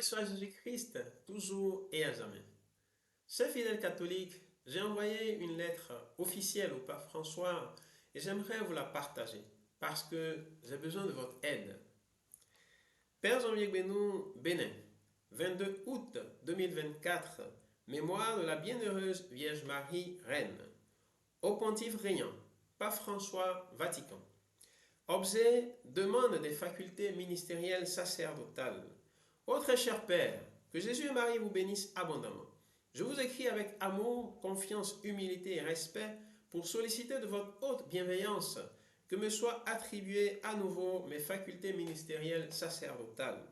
soit Jésus-Christ, toujours et à jamais. Chers fidèles catholiques, j'ai envoyé une lettre officielle au pape François et j'aimerais vous la partager parce que j'ai besoin de votre aide. Père Jean-Pierre Benou, Bénin, 22 août 2024, mémoire de la bienheureuse Vierge Marie, Reine. Au pontife régnant, pape François, Vatican. Objet, demande des facultés ministérielles sacerdotales. Ô très cher Père, que Jésus et Marie vous bénissent abondamment. Je vous écris avec amour, confiance, humilité et respect pour solliciter de votre haute bienveillance que me soient attribuées à nouveau mes facultés ministérielles sacerdotales.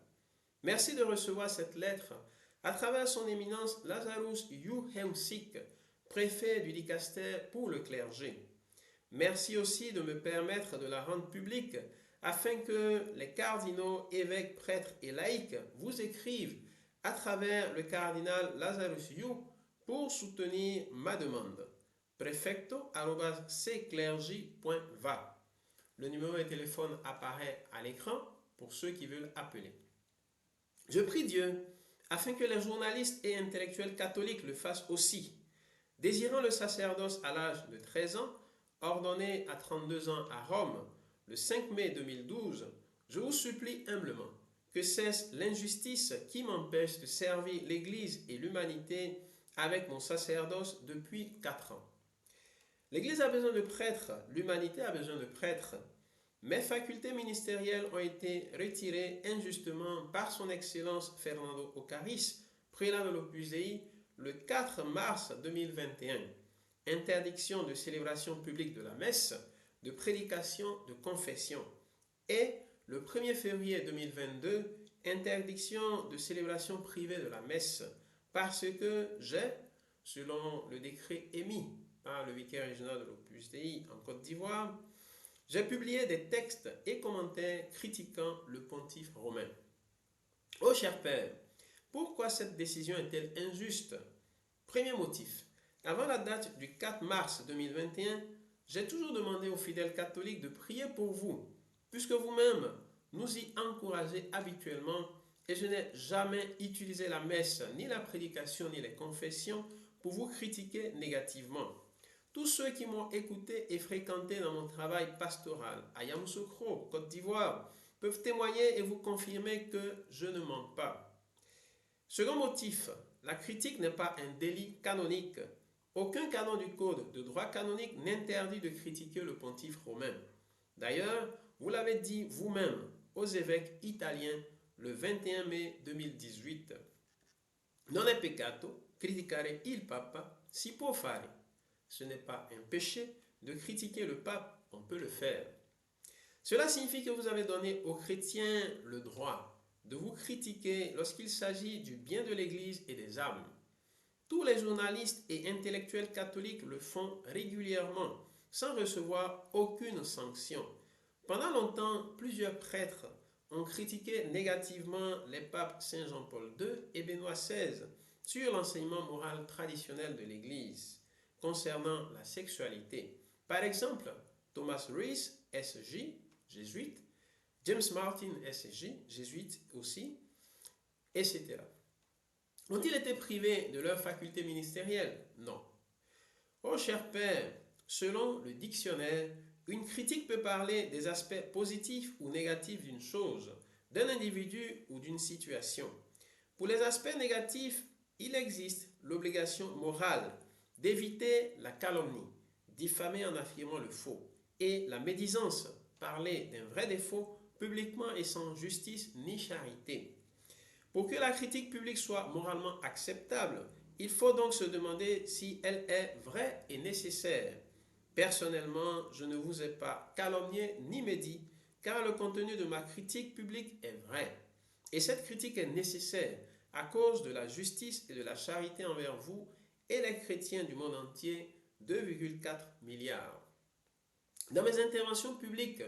Merci de recevoir cette lettre à travers son éminence Lazarus Yu Heum-sik, préfet du dicaster pour le clergé. Merci aussi de me permettre de la rendre publique afin que les cardinaux, évêques, prêtres et laïcs vous écrivent à travers le cardinal Lazarus Yu pour soutenir ma demande. Prefecto@cclergy.va. Le numéro de téléphone apparaît à l'écran pour ceux qui veulent appeler. Je prie Dieu afin que les journalistes et intellectuels catholiques le fassent aussi. Désirant le sacerdoce à l'âge de 13 ans, ordonné à 32 ans à Rome, le 5 mai 2012, je vous supplie humblement que cesse l'injustice qui m'empêche de servir l'Église et l'humanité avec mon sacerdoce depuis 4 ans. L'Église a besoin de prêtres, l'humanité a besoin de prêtres. Mes facultés ministérielles ont été retirées injustement par son Excellence Fernando Ocaris, prélat de l'Opus Dei, le 4 mars 2021. Interdiction de célébration publique de la messe, de prédication, de confession. Et le 1er février 2022, interdiction de célébration privée de la messe, parce que j'ai, selon le décret émis par le vicaire régional de l'Opus Dei en Côte d'Ivoire, j'ai publié des textes et commentaires critiquant le pontife romain. Ô cher Père, pourquoi cette décision est-elle injuste? Premier motif. Avant la date du 4 mars 2021, j'ai toujours demandé aux fidèles catholiques de prier pour vous, puisque vous-même nous y encouragez habituellement et je n'ai jamais utilisé la messe, ni la prédication, ni les confessions pour vous critiquer négativement. Tous ceux qui m'ont écouté et fréquenté dans mon travail pastoral à Yamoussoukro, Côte d'Ivoire, peuvent témoigner et vous confirmer que je ne mens pas. Second motif, la critique n'est pas un délit canonique. Aucun canon du code de droit canonique n'interdit de critiquer le pontife romain. D'ailleurs, vous l'avez dit vous-même aux évêques italiens le 21 mai 2018. Non è peccato criticare il Papa, si può fare. Ce n'est pas un péché de critiquer le pape, on peut le faire. Cela signifie que vous avez donné aux chrétiens le droit de vous critiquer lorsqu'il s'agit du bien de l'Église et des âmes. Tous les journalistes et intellectuels catholiques le font régulièrement, sans recevoir aucune sanction. Pendant longtemps, plusieurs prêtres ont critiqué négativement les papes Saint Jean-Paul II et Benoît XVI sur l'enseignement moral traditionnel de l'Église concernant la sexualité. Par exemple, Thomas Rees, SJ, jésuite, James Martin, SJ, jésuite aussi, etc. Ont-ils été privés de leur faculté ministérielle? Non. Oh cher Père, selon le dictionnaire, une critique peut parler des aspects positifs ou négatifs d'une chose, d'un individu ou d'une situation. Pour les aspects négatifs, il existe l'obligation morale d'éviter la calomnie, diffamer en affirmant le faux, et la médisance, parler d'un vrai défaut publiquement et sans justice ni charité. Pour que la critique publique soit moralement acceptable, il faut donc se demander si elle est vraie et nécessaire. Personnellement, je ne vous ai pas calomnié ni médit, car le contenu de ma critique publique est vrai. Et cette critique est nécessaire à cause de la justice et de la charité envers vous et les chrétiens du monde entier, 2,4 milliards. Dans mes interventions publiques,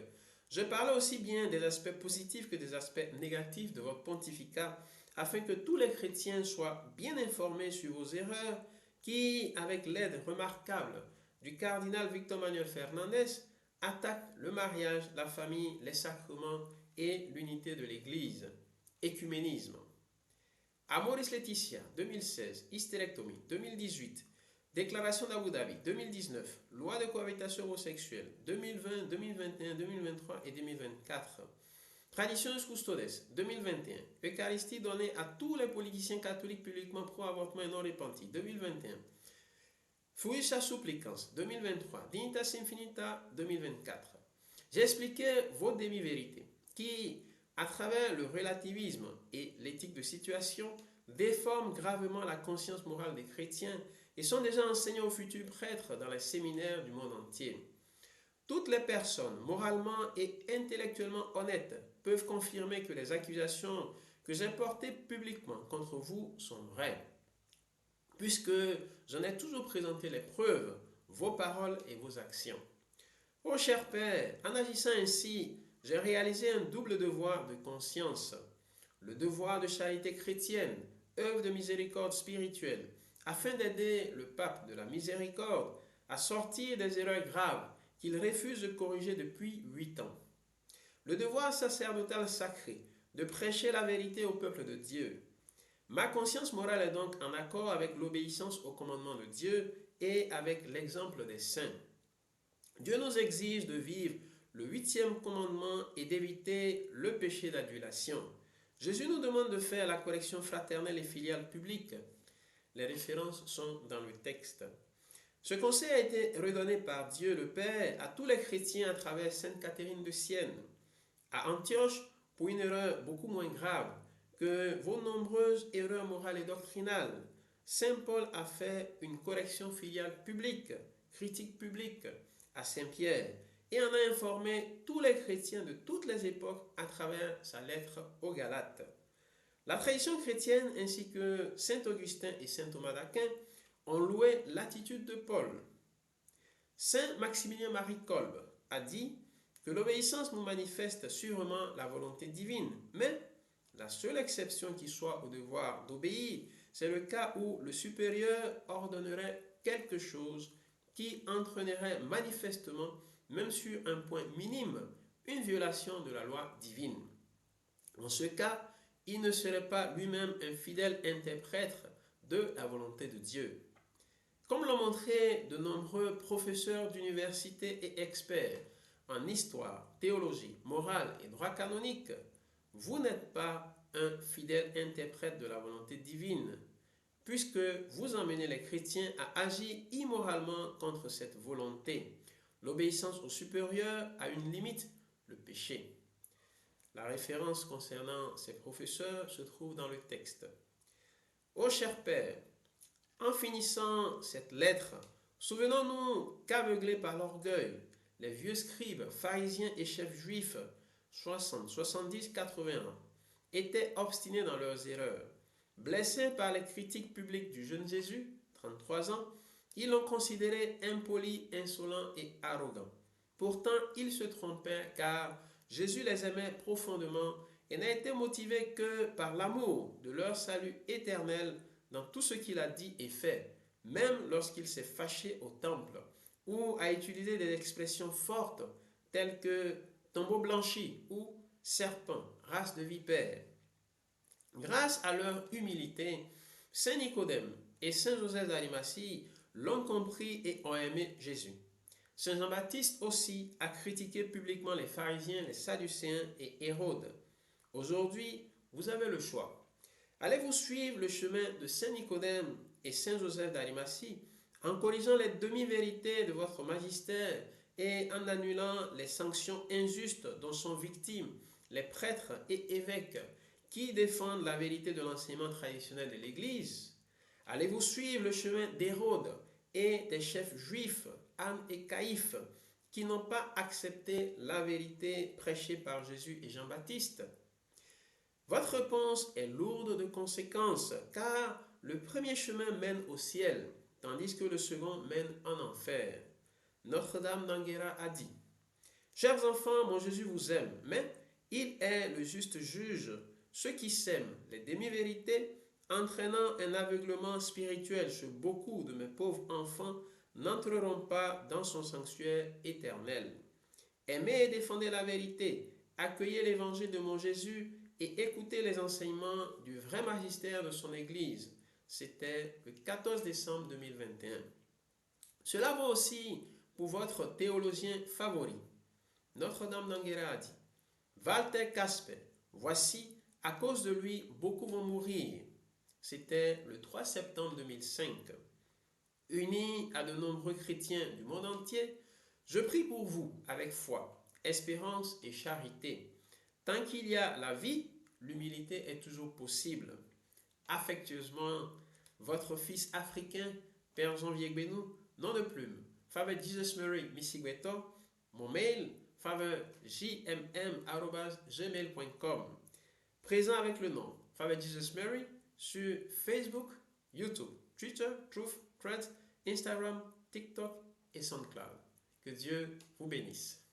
je parle aussi bien des aspects positifs que des aspects négatifs de votre pontificat, afin que tous les chrétiens soient bien informés sur vos erreurs qui, avec l'aide remarquable du cardinal Victor Manuel Fernandez, attaquent le mariage, la famille, les sacrements et l'unité de l'Église. Écuménisme. Amoris Laetitia, 2016, hystérectomie, 2018, déclaration d'Abu Dhabi, 2019, loi de cohabitation homosexuelle, 2020, 2021, 2023 et 2024. Traditionis Custodes, 2021. Eucharistie donnée à tous les politiciens catholiques publiquement pro-avortement et non repentis, 2021. Fuitia Supplicans, 2023. Dignitas Infinita, 2024. J'ai expliqué vos demi-vérités qui, à travers le relativisme et l'éthique de situation, déforment gravement la conscience morale des chrétiens et sont déjà enseignés aux futurs prêtres dans les séminaires du monde entier. Toutes les personnes moralement et intellectuellement honnêtes peuvent confirmer que les accusations que j'ai portées publiquement contre vous sont vraies, puisque j'en ai toujours présenté les preuves, vos paroles et vos actions. Ô cher Père, en agissant ainsi, j'ai réalisé un double devoir de conscience, le devoir de charité chrétienne, œuvre de miséricorde spirituelle, afin d'aider le pape de la miséricorde à sortir des erreurs graves qu'il refuse de corriger depuis 8 ans. Le devoir sacerdotal sacré de prêcher la vérité au peuple de Dieu. Ma conscience morale est donc en accord avec l'obéissance au commandement de Dieu et avec l'exemple des saints. Dieu nous exige de vivre le 8e commandement et d'éviter le péché d'adulation. Jésus nous demande de faire la correction fraternelle et filiale publique. Les références sont dans le texte. Ce conseil a été redonné par Dieu le Père à tous les chrétiens à travers Sainte Catherine de Sienne. À Antioche, pour une erreur beaucoup moins grave que vos nombreuses erreurs morales et doctrinales, Saint Paul a fait une correction filiale publique, critique publique, à Saint-Pierre et en a informé tous les chrétiens de toutes les époques à travers sa lettre aux Galates. La tradition chrétienne ainsi que Saint Augustin et Saint Thomas d'Aquin ont loué l'attitude de Paul. Saint Maximilien Marie Kolbe a dit que l'obéissance nous manifeste sûrement la volonté divine, mais la seule exception qui soit au devoir d'obéir, c'est le cas où le supérieur ordonnerait quelque chose qui entraînerait manifestement, même sur un point minime, une violation de la loi divine. En ce cas, il ne serait pas lui-même un fidèle interprète de la volonté de Dieu. Comme l'ont montré de nombreux professeurs d'université et experts en histoire, théologie, morale et droit canonique, vous n'êtes pas un fidèle interprète de la volonté divine, puisque vous emmenez les chrétiens à agir immoralement contre cette volonté. L'obéissance au supérieur a une limite, le péché. La référence concernant ces professeurs se trouve dans le texte. Ô cher Père, en finissant cette lettre, souvenons-nous qu'aveuglés par l'orgueil, les vieux scribes, pharisiens et chefs juifs, 60, 70, 81, étaient obstinés dans leurs erreurs. Blessés par les critiques publiques du jeune Jésus, 33 ans, ils l'ont considéré impoli, insolent et arrogant. Pourtant, ils se trompaient car Jésus les aimait profondément et n'a été motivé que par l'amour de leur salut éternel dans tout ce qu'il a dit et fait, même lorsqu'il s'est fâché au temple ou a utilisé des expressions fortes telles que tombeau blanchi ou serpent, race de vipère. Grâce à leur humilité, Saint Nicodème et Saint Joseph d'Arimathie l'ont compris et ont aimé Jésus. Saint Jean-Baptiste aussi a critiqué publiquement les pharisiens, les sadducéens et Hérode. Aujourd'hui, vous avez le choix. Allez-vous suivre le chemin de Saint Nicodème et Saint Joseph d'Arimathie en corrigeant les demi-vérités de votre magistère et en annulant les sanctions injustes dont sont victimes les prêtres et évêques qui défendent la vérité de l'enseignement traditionnel de l'Église? Allez-vous suivre le chemin d'Hérode et des chefs juifs, Anne et Caïphe, qui n'ont pas accepté la vérité prêchée par Jésus et Jean-Baptiste? Votre réponse est lourde de conséquences, car le premier chemin mène au ciel, tandis que le second mène en enfer. Notre-Dame d'Anguera a dit: Chers enfants, mon Jésus vous aime, mais il est le juste juge. Ceux qui sèment les demi-vérités, entraînant un aveuglement spirituel chez beaucoup de mes pauvres enfants, n'entreront pas dans son sanctuaire éternel. Aimez et défendez la vérité, accueillez l'évangile de mon Jésus et écouter les enseignements du vrai magistère de son Église. C'était le 14 décembre 2021. Cela vaut aussi pour votre théologien favori. Notre-Dame d'Anguera a dit, Walter Casper, voici, à cause de lui, beaucoup vont mourir. C'était le 3 septembre 2005. Unis à de nombreux chrétiens du monde entier, je prie pour vous avec foi, espérance et charité. Tant qu'il y a la vie, l'humilité est toujours possible. Affectueusement, votre fils africain, Père Janvier Gbenou, nom de plume, Father Jesus Mary Misigweto, mon mail, fatherjmm@gmail.com. Présent avec le nom Father Jesus Mary sur Facebook, YouTube, Twitter, Truth, Threads, Instagram, TikTok et SoundCloud. Que Dieu vous bénisse.